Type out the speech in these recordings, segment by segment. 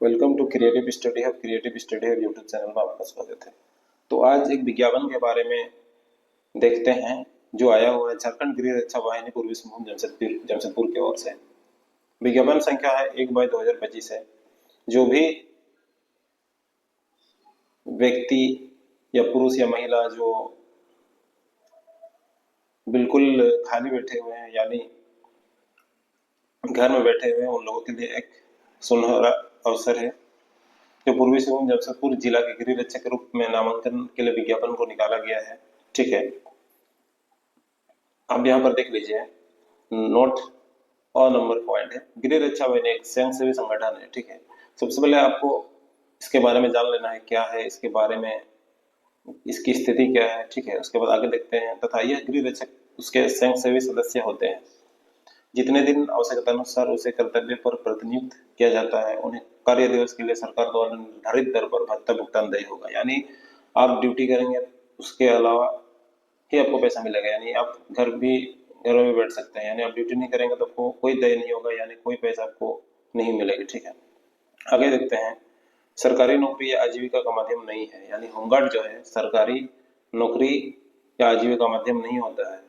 Welcome to creative study hub YouTube channel में आपका स्वागत है। तो आज एक विज्ञापन के बारे में देखते हैं जो आया हुआ है झारखंड गृह रक्षा वाहिनी पूर्वी सिंहभूम जमशेदपुर की ओर से। विज्ञापन संख्या है 1/2025 है। जो भी व्यक्ति या पुरुष या महिला जो बिल्कुल खाली बैठे हुए हैं यानी घर में बैठे हुए हैं उन लोगों के लिए एक सुनहरा अवसर है। जो पूर्वी सिंहभूम जमशेदपुर जिला के गृह रक्षक के रूप में नामांकन के लिए विज्ञापन को निकाला गया है। ठीक है, आप यहाँ पर देख लीजिए, नोट और नंबर पॉइंट है। गृह रक्षा वाहिनी एक स्वयंसेवी संगठन है। ठीक है, सबसे पहले आपको इसके बारे में जान लेना है क्या है, इसके बारे में इसकी स्थिति क्या है। ठीक है, उसके बाद आगे देखते हैं। तथा यह गृह रक्षक उसके स्वयंसेवी सदस्य होते हैं। जितने दिन आवश्यकता अनुसार उसे कर्तव्य पर प्रतिनियुक्त किया जाता है उन्हें कार्य दिवस के लिए सरकार द्वारा निर्धारित दर पर भत्ता भुगतान देय होगा। यानी आप ड्यूटी करेंगे उसके अलावा ही आपको पैसा मिलेगा। यानी आप घरों में बैठ सकते हैं, यानी आप ड्यूटी नहीं करेंगे तो आपको कोई देय नहीं होगा, यानी कोई पैसा आपको नहीं मिलेगा। ठीक है, आगे देखते हैं। सरकारी नौकरी या आजीविका का माध्यम नहीं है, यानी होमगार्ड जो है सरकारी नौकरी या आजीविका का माध्यम नहीं होता है।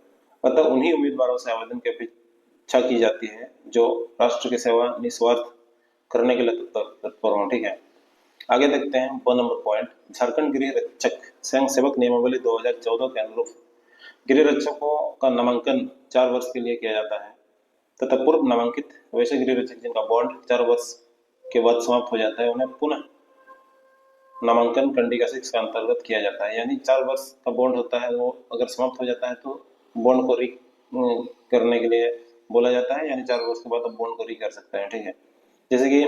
अतः उन्हीं उम्मीदवारों से आवेदन की अपेक्षा की जाती है जो राष्ट्र की सेवा निस्वार्थ करने के लिए तत्पर हों। ठीक है, आगे देखते हैं 2 नंबर पॉइंट। झारखंड गृह रक्षक स्वयं सेवक नियमावली 2014 के अनुरूप गृह रक्षकों का नामांकन 4 वर्ष के लिए किया जाता है तथा पूर्व नामांकित वैसे गृह रक्षक जिनका बॉन्ड 4 वर्ष के बाद समाप्त हो जाता है उन्हें पुनः नामांकन कंडिका 6 के अंतर्गत किया जाता है। यानी 4 वर्ष का बॉन्ड होता है, वो अगर समाप्त हो जाता है तो बॉन्ड को री करने के लिए बोला जाता है, यानी 4 वर्ष के बाद आप बॉन्ड को री कर सकते हैं। ठीक है, जैसे कि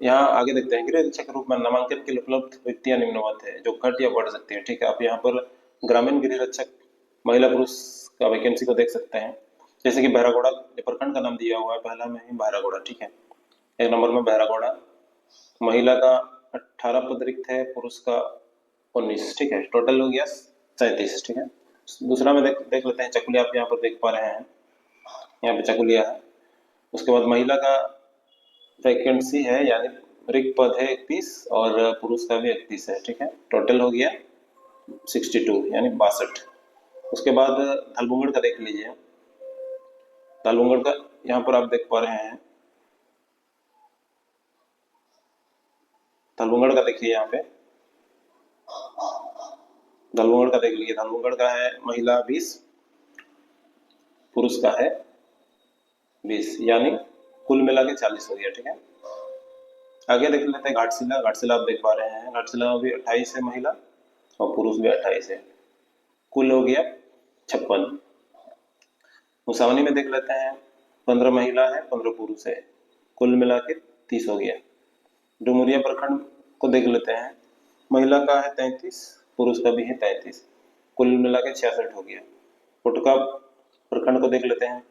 यहाँ आगे देखते हैं। गृह रक्षक के रूप में नामांकन के लिए उपलब्ध रिक्तियां निम्नवत है जो घट या बढ़ सकती है। ठीक है, आप यहाँ पर ग्रामीण गृह रक्षक महिला पुरुष का वैकेंसी को देख सकते हैं। जैसे कि बहरागोड़ा प्रखंड का नाम दिया हुआ है, पहला में ही बहरागोड़ा। ठीक है, 1 नंबर में बहरागोड़ा। महिला का 18 पद रिक्त है, पुरुष का 19। ठीक है, टोटल हो गया 37। ठीक है, दूसरा में देख लेते हैं चकुलिया। आप यहाँ पर देख पा रहे हैं, यहाँ पे चकुलिया है। उसके बाद महिला का वैकेंसी है, यानी रिक्त पद है 31 और पुरुष का भी 31 है। ठीक है, टोटल हो गया 62 यानी 62। उसके बाद धलबुंगड़ का देख लीजिए। धलबुंगड़ का यहाँ पर आप देख पा रहे हैं, धलबुंगड़ का देखिए यहाँ पे, धलबुंगड़ का देख लीजिए। धलबुंगड़ का है महिला 20, पुरुष का है 20, यानी कुल मिला के 40 हो गया। ठीक है, आगे देख लेते हैं घाटशिला। घाटशिला आप देख पा रहे हैं, घाटशिला में भी 28 है महिला और पुरुष भी 28 है, कुल हो गया 56। मुसावनी में देख लेते हैं, 15 महिला है 15 पुरुष है, कुल मिला के 30 हो गया। डुमरिया प्रखंड को देख लेते हैं, महिला का है 33, पुरुष का भी है 33, कुल मिला के 66 हो गया। पुटका प्रखंड को देख लेते हैं,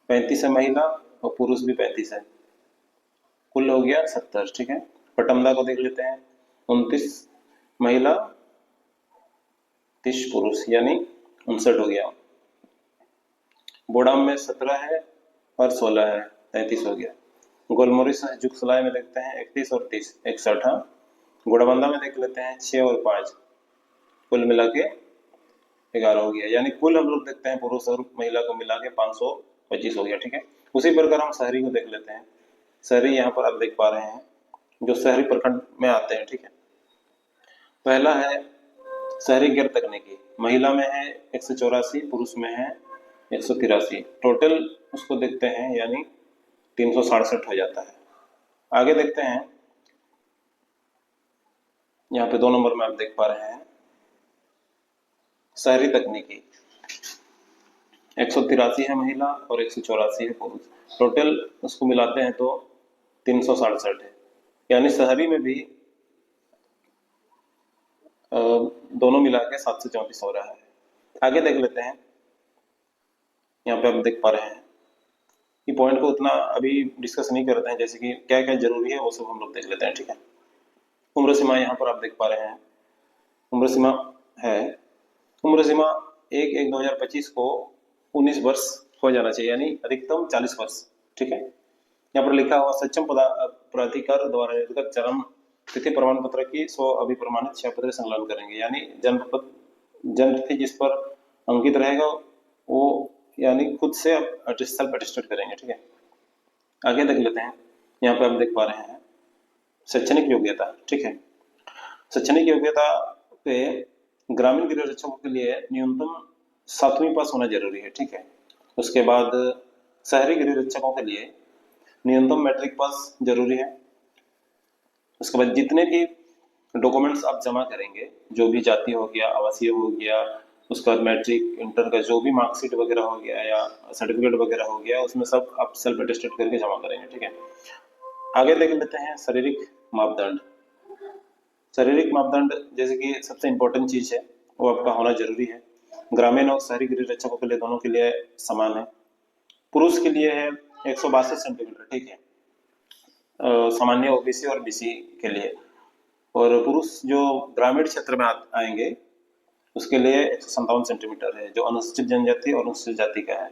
35 है महिला और पुरुष भी 35 है, कुल हो गया 70। ठीक है, पटमदा को देख लेते हैं, 29 महिला 30 पुरुष, यानी 59 हो गया। बोडाम में 17 है और 16 है, 33 हो गया। गोलमोरी से जुगसलाय में देखते हैं 31 और 30, 61। हाँ, गोड़ाबंदा में देख लेते हैं 6 और 5, कुल मिला के 11 हो गया। यानी कुल हम लोग देखते हैं पुरुष और महिला को मिला के 525 हो गया। ठीक है, उसी प्रकार हम शहरी को देख लेते हैं। शहरी यहाँ पर आप देख पा रहे हैं जो शहरी प्रखंड में आते हैं। ठीक है, पहला है शहरी गैर तकनीकी, महिला में है 184, पुरुष में है 183, टोटल उसको देखते हैं यानी 367 हो जाता है। आगे देखते हैं, यहाँ पे 2 नंबर में आप देख पा रहे हैं शहरी तकनीकी, 183 है महिला और 184 है पुरुष, टोटल उसको मिलाते हैं तो 367 है। यानी शहरी में भी दोनों मिला के 734 हो रहा है। आगे देख लेते हैं, यहाँ पे आप देख पा रहे हैं कि पॉइंट को उतना अभी डिस्कस नहीं करते हैं, जैसे कि क्या क्या जरूरी है वो सब हम लोग देख लेते हैं। ठीक है, उम्र सीमा यहाँ पर आप देख पा रहे हैं, उम्र सीमा है, उम्र सीमा 1/1/2025 को 19 वर्ष हो जाना चाहिए, यानी अधिकतम 40 वर्ष। ठीक है, यहाँ पर लिखा हुआ सक्षम प्राधिकार द्वारा निर्गत जन्म तिथि प्रमाण पत्र की 100 अभिप्रमाणित छायापत्र संकलन करेंगे। यानी जन्म तिथि जिस पर अंकित रहेगा वो यानी खुद से सेल्फ अटेस्टेड करेंगे। ठीक है, आगे देख लेते हैं। यहाँ पे आप देख पा रहे हैं शैक्षणिक योग्यता। ठीक है, शैक्षणिक योग्यता पे ग्रामीण गृह रक्षकों के लिए न्यूनतम 7वीं पास होना जरूरी है। ठीक है, उसके बाद शहरी गृह रक्षकों के लिए न्यूनतम मैट्रिक पास जरूरी है। उसके बाद जितने भी डॉक्यूमेंट्स आप जमा करेंगे, जो भी जाति हो गया, आवासीय हो गया, उसके बाद मैट्रिक इंटर का जो भी मार्कशीट वगैरह हो गया या सर्टिफिकेट वगैरह हो गया, उसमें सब आप सेल्फ अटेस्टेड करके जमा करेंगे। ठीक है, आगे देख लेते हैं शारीरिक मापदंड। शारीरिक मापदंड जैसे कि सबसे इम्पोर्टेंट चीज है वो आपका होना जरूरी है। ग्रामीण और शहरी गृह रक्षकों के लिए दोनों के लिए समान है। पुरुष के लिए है 162 सेंटीमीटर। ठीक है, सामान्य ओबीसी और बीसी के लिए, और पुरुष जो ग्रामीण क्षेत्र में आएंगे उसके लिए 157 सेंटीमीटर है, जो अनुसूचित जनजाति और अनुसूचित जाति का है।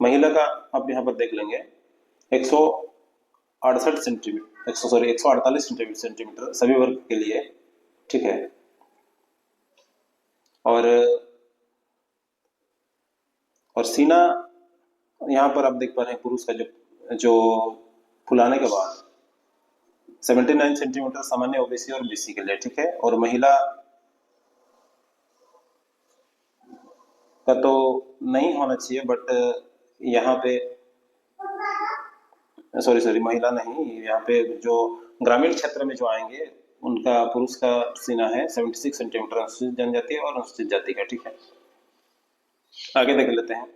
महिला का आप यहाँ पर देख लेंगे 168 सेंटीमीटर 148 सेंटीमीटर सभी वर्ग के लिए। ठीक है, और सीना यहाँ पर आप देख पा रहे हैं पुरुष का जो फुलाने के बाद 79 सेंटीमीटर सामान्य ओबीसी और बीसी के लिए। ठीक है, और महिला का तो नहीं होना चाहिए, बट यहाँ पे सॉरी महिला नहीं, यहाँ पे जो ग्रामीण क्षेत्र में जो आएंगे उनका पुरुष का सीना है 76 सेंटीमीटर अनुसूचित जनजाति और अनुसूचित जाति का। ठीक है, आगे देख लेते हैं।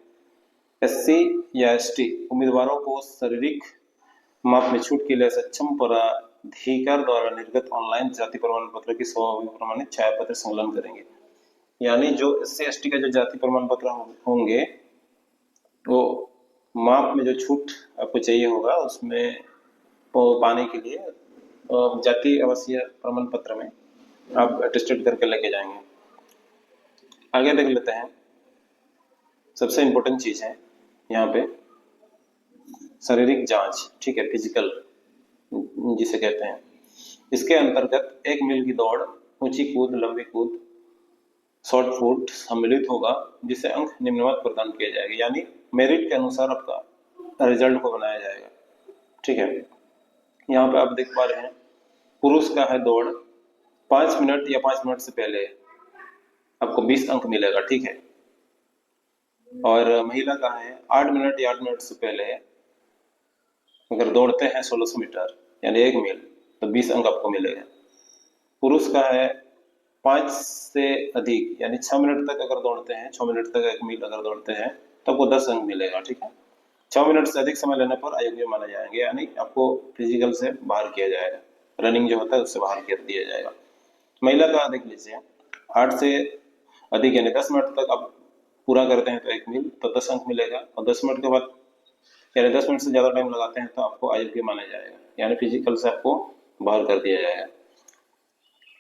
एससी या एसटी उम्मीदवारों को शारीरिक माप में छूट के लिए सक्षम प्राधिकार द्वारा निर्गत ऑनलाइन जाति प्रमाण पत्र की 100 प्रमाणित छायापत्र संकलन करेंगे। यानी जो एससी एसटी का जो जाति प्रमाण पत्र होंगे वो माप में जो छूट आपको चाहिए होगा उसमें पाने के लिए जाति आवासीय प्रमाण पत्र में आप अटेस्टेड करके लेके जाएंगे। आगे देख लेते हैं। सबसे इम्पोर्टेंट चीज है यहाँ पे शारीरिक जांच। ठीक है, फिजिकल जिसे कहते हैं। इसके अंतर्गत 1 मील की दौड़, ऊंची कूद, लंबी कूद, शॉर्ट फुट सम्मिलित होगा, जिसे अंक निम्नवत प्रदान किया जाएगा। यानी मेरिट के अनुसार आपका रिजल्ट को बनाया जाएगा। ठीक है, यहाँ पे आप देख पा रहे हैं पुरुष का है दौड़ 5 मिनट या 5 मिनट से पहले आपको 20 अंक मिलेगा। ठीक है, और महिला का है 8 मिनट या 8 मिनट से पहले अगर दौड़ते हैं 1600 मीटर यानी 1 मील तो 20 अंक आपको मिलेगा। पुरुष का है 5 से अधिक यानी 6 मिनट तक अगर दौड़ते हैं, 6 मिनट तक 1 मील अगर दौड़ते हैं तो आपको 10 अंक मिलेगा। ठीक है, 6 मिनट से अधिक समय लेने पर अयोग्य माना जाएंगे, यानी आपको फिजिकल से बाहर किया जाएगा, रनिंग जो होता है उससे बाहर कर दिया जाएगा। महिला का देख लीजिए 8 से अधिक यानी 10 मिनट तक आप पूरा करते हैं तो 1 मील तो 10 अंक मिलेगा, और 10 मिनट के बाद यानी 10 मिनट से ज्यादा टाइम लगाते हैं तो आपको अयोग्य माना जाएगा, यानी फिजिकल से आपको बाहर कर दिया जाएगा।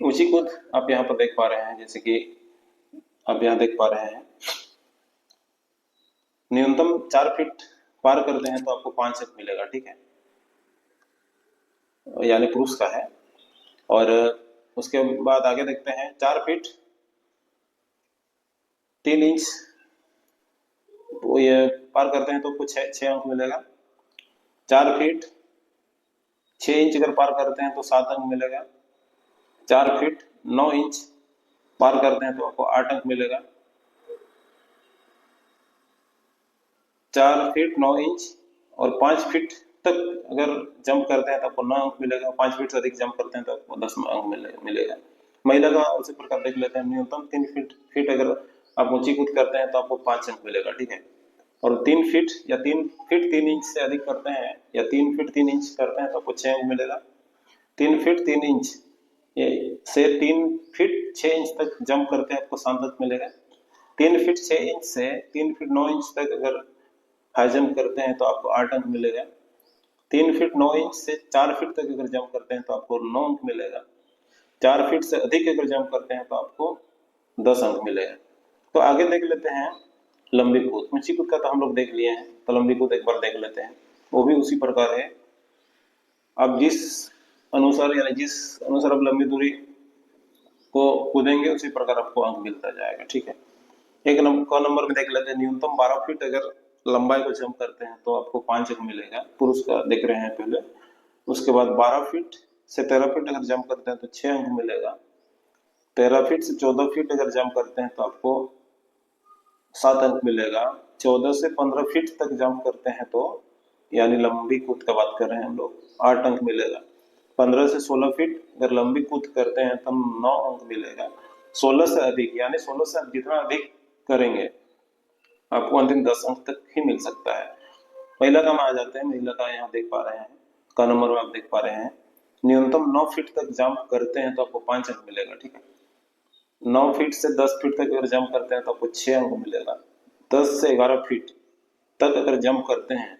ऊंची कूद आप यहाँ पर देख पा रहे हैं, जैसे कि आप यहाँ देख पा रहे हैं न्यूनतम 4 फीट पार करते हैं तो आपको 5 अंक मिलेगा। ठीक है, यानी पुरुष का है। और उसके बाद आगे देखते हैं 4 फीट 3 इंच वो ये पार करते हैं तो कुछ 6 अंक मिलेगा। 4 फीट 6 इंच अगर पार करते हैं तो 7 अंक मिलेगा। 4 फीट 9 इंच पार करते हैं तो आपको 8 अंक मिलेगा। 4 फीट 9 इंच और 5 फीट तक अगर जंप करते हैं तो आपको 9 अंक मिलेगा। 5 फीट से अधिक जंप करते हैं तो आपको 10 अंक मिलेगा। महिला का उसी प्रकार देख लेते हैं। न्यूनतम 3 फीट अगर आप ऊंची कूद करते हैं तो आपको 5 अंक मिलेगा। ठीक है, और 3 फीट या 3 फीट 3 इंच से अधिक करते हैं या 3 फीट 3 इंच करते हैं तो आपको 6 अंक मिलेगा। 3 फीट 3 इंच से 3 फीट 6 इंच तक जंप करते हैं आपको 7 अंक मिलेगा। 3 फीट 6 इंच से 3 फीट 9 इंच तक अगर हाई जंप करते हैं तो आपको 8 अंक मिलेगा। 3 फीट 9 इंच से 4 फीट तक अगर जंप करते हैं तो आपको 9 अंक मिलेगा। 4 फीट से अधिक अगर जंप करते हैं तो आपको 10 अंक मिलेगा। तो आगे देख लेते हैं लंबी कूद। ऊंची कूद का तो हम लोग देख लिए हैं, तो लंबी कूद एक बार देख लेते हैं। वो भी उसी प्रकार है। आप जिस अनुसार यानी जिस अनुसार आप लंबी दूरी को कूदेंगे उसी प्रकार आपको अंक मिलता जाएगा, ठीक है। एक नंबर में देख लेते हैं, न्यूनतम 12 फीट अगर लंबाई को जंप करते हैं तो आपको 5 अंक मिलेगा, पुरुष का देख रहे हैं पहले। उसके बाद 12 फीट से 13 फीट अगर जंप करते हैं तो 6 अंक मिलेगा। 13 फीट से 14 फीट अगर जंप करते हैं तो आपको 7 अंक मिलेगा। 14 से 15 फीट तक जंप करते हैं तो यानी लंबी कूद का बात कर रहे हैं हम लोग, 8 अंक मिलेगा। 15 से 16 फीट अगर लंबी कूद करते हैं तो 9 अंक मिलेगा। 16 से अधिक यानी 16 से आप जितना अधिक करेंगे आपको अंतिम 10 अंक तक ही मिल सकता है। महिला का में आ जाते हैं, महिला का यहाँ देख पा रहे हैं, का नंबर में आप देख पा रहे हैं, न्यूनतम 9 फीट तक जंप करते हैं तो आपको 5 अंक मिलेगा, ठीक है। 9 फीट से 10 फीट तक अगर जंप करते हैं तो आपको 6 अंक मिलेगा। 10 से 11 फीट तक अगर जंप करते हैं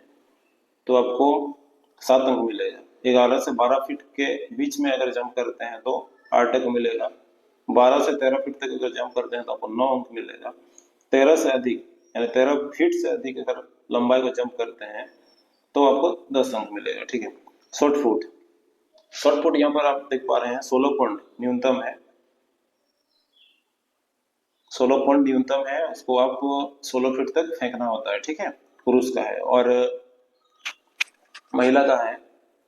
तो आपको 7 अंक मिलेगा। 11 से 12 फीट के बीच में अगर जंप करते हैं तो 8 अंक मिलेगा। 12 से 13 फीट तक अगर जंप करते हैं तो आपको 9 अंक मिलेगा। 13 से अधिक यानी 13 फीट से अधिक अगर लंबाई को जंप करते हैं तो आपको 10 अंक मिलेगा, ठीक है। शॉर्ट पुट यहाँ पर आप देख पा रहे हैं 16 पॉइंट न्यूनतम है, 16 पॉइंट न्यूनतम है, उसको आप 16 फीट तक फेंकना होता है, ठीक है, पुरुष का है। और महिला का है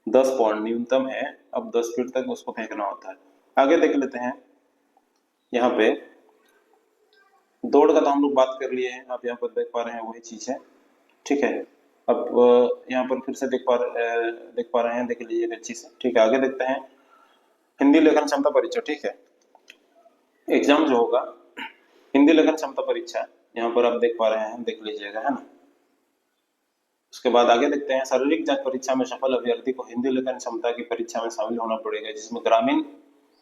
10 पॉइंट न्यूनतम है, अब 10 फीट तक उसको फेंकना होता है। आगे देख लेते हैं, यहाँ पे दौड़ का तो हम लोग बात कर लिए हैं, आप यहाँ पर देख पा रहे हैं वही चीज है, ठीक है। अब यहाँ पर फिर से देख पा रहे हैं, देख लीजिए अच्छी से, ठीक है। आगे देखते हैं हिंदी लेखन क्षमता परीक्षा, ठीक है। एग्जाम जो होगा हिंदी लेखन क्षमता परीक्षा, यहाँ पर आप देख पा रहे हैं, देख लीजिएगा, है ना। उसके बाद आगे देखते हैं शारीरिक जांच परीक्षा में सफल अभ्यर्थी को हिंदी लेखन क्षमता की परीक्षा में शामिल होना पड़ेगा, जिसमें ग्रामीण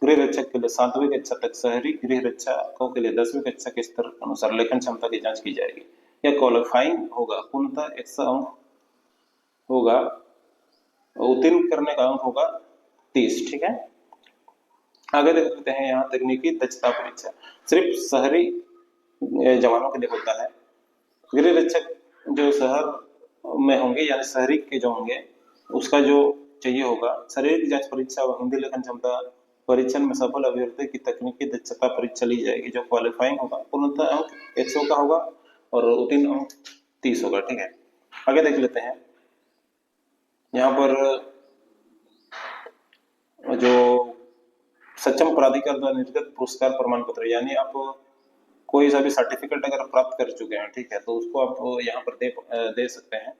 गृह रक्षक के लिए 7वीं कक्षा तक, शहरी गृह रक्षकों के लिए 10वीं कक्षा के स्तर अनुसार लेखन क्षमता की जांच की जाएगी। यह क्वालिफाइंग होगा, पूर्णतः 100 अंक होगा, उत्तीर्ण करने का अंक होगा 30, ठीक है। आगे देखते हैं यहाँ तकनीकी दक्षता परीक्षा, सिर्फ शहरी जवानों के लिए होता है। गृह रक्षक जो शहर में होंगे यानी शहरी के जो होंगे उसका जो चाहिए होगा। शारीरिक जांच परीक्षा व हिंदी लेखन क्षमता परीक्षण में सफल अभ्यर्थी की तकनीकी दक्षता परीक्षा ली जाएगी, जो क्वालिफाइंग होगा, पूर्णतः अंक 100 का होगा और उत्तीर्ण अंक 30 होगा, ठीक है। आगे देख लेते हैं, यहाँ पर जो सक्षम प्राधिकार द्वारा निर्गत पुरस्कार प्रमाण पत्र, यानी आप कोई सा भी सर्टिफिकेट अगर प्राप्त कर चुके हैं, ठीक है, तो उसको आप यहाँ पर दे सकते हैं,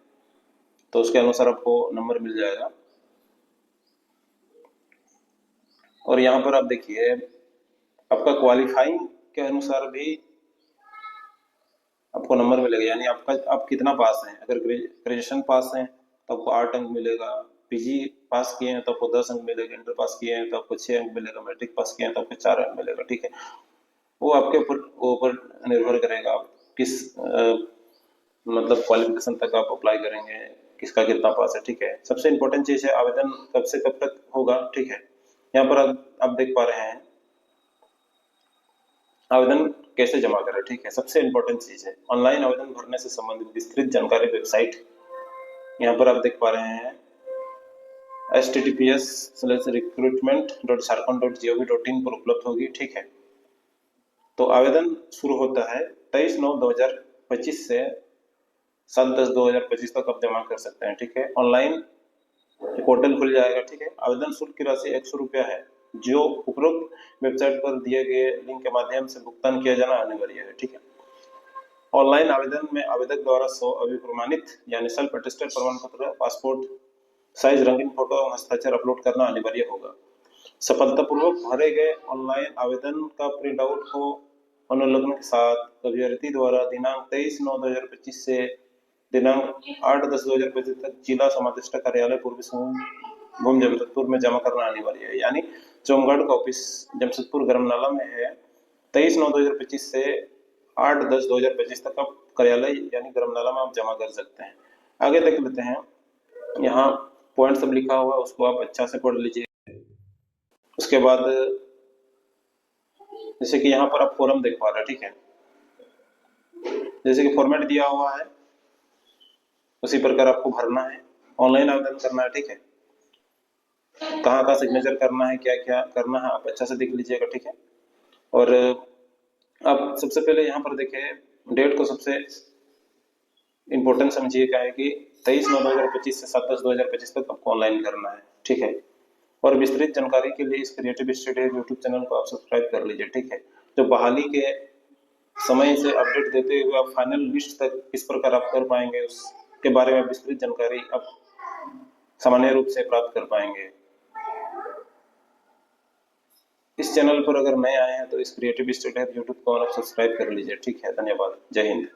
तो उसके अनुसार आपको नंबर मिल जाएगा। और यहाँ पर आप देखिए आपका क्वालिफाइंग के अनुसार भी आपको नंबर मिलेगा, यानी आप कितना पास हैं। अगर ग्रेजुएशन पास हैं तो आपको 8 अंक मिलेगा, पीजी पास किए हैं तो आपको 10 अंक मिलेगा, इंटर पास किए हैं तो आपको 6 अंक मिलेगा, मैट्रिक पास किए हैं तो आपको 4 अंक मिलेगा, ठीक है। वो आपके ऊपर निर्भर करेगा आप किस मतलब क्वालिफिकेशन तक आप अप्लाई करेंगे, किसका कितना पास है, ठीक है। सबसे इम्पोर्टेंट चीज है आवेदन कब से कब तक होगा, ठीक है। यहाँ पर आप देख पा रहे हैं आवेदन कैसे जमा करें, ठीक है। सबसे इम्पोर्टेंट चीज है ऑनलाइन आवेदन भरने से संबंधित विस्तृत जानकारी वेबसाइट, यहाँ पर आप देख पा रहे हैं https:/recruitment.jharkhand.gov.in पर उपलब्ध होगी, ठीक है। तो आवेदन शुरू होता है 23/9/2025 से 7/10/2025 तक आप जमा कर सकते हैं, ठीक है। ऑनलाइन पोर्टल खुल जाएगा, ठीक है। आवेदन शुल्क की राशि 100 रुपया है, जो उपरोक्त वेबसाइट पर दिए गए लिंक के माध्यम से भुगतान किया जाना अनिवार्य है, ठीक है। ऑनलाइन आवेदन में आवेदक द्वारा अभिप्रमाणित यानी सेल्फ अटेस्टेड प्रमाण पत्र, पासपोर्ट साइज रंगीन फोटो एवं हस्ताक्षर अपलोड करना अनिवार्य होगा। सफलतापूर्वक भरे गए ऑनलाइन आवेदन का प्रिंट आउट को अनुलग्न के साथ अभ्यर्थी द्वारा दिनांक 23/9/2025 से दिनांक 8/10/2025 तक जिला समादेष्टा कार्यालय पूर्वी सिंहभूम जमशेदपुर में जमा करना अनिवार्य है। यानी चोमगढ़ का ऑफिस जमशेदपुर गरमनाला में है। 23/9/2025 से 8/10/2025 तक आप कार्यालय यानी गरमनाला में आप जमा कर सकते हैं। आगे देख लेते हैं, यहाँ पॉइंट सब लिखा हुआ है, उसको आप अच्छा से पढ़ लीजिए। उसके बाद जैसे कि यहाँ पर आप फॉर्म देख पा रहे हैं, ठीक है। जैसे कि फॉर्मेट दिया हुआ है उसी प्रकार आपको भरना है। ऑनलाइन आवेदन करना है, ठीक है। कहाँ कहाँ सिग्नेचर करना है, क्या क्या करना है, आप अच्छा से देख लीजिएगा, ठीक है। और आप सबसे पहले यहाँ पर देखिए डेट को सबसे इम्पोर्टेंट समझिए, क्या है कि 23/9/2025 से 7/10/2025 तक आपको ऑनलाइन करना है, ठीक है। और विस्तृत जानकारी के लिए इस क्रिएटिव स्टडी यूट्यूब चैनल को आप सब्सक्राइब कर लीजिए, ठीक है। जो बहाली के समय से अपडेट देते हुए आप फाइनल लिस्ट तक किस प्रकार आप कर पाएंगे, उसके बारे में विस्तृत जानकारी आप सामान्य रूप से प्राप्त कर पाएंगे। इस चैनल पर अगर नए आए हैं तो इस क्रिएटिव स्टडी यूट्यूब को आप सब्सक्राइब कर लीजिए, ठीक है। धन्यवाद। जय हिंद।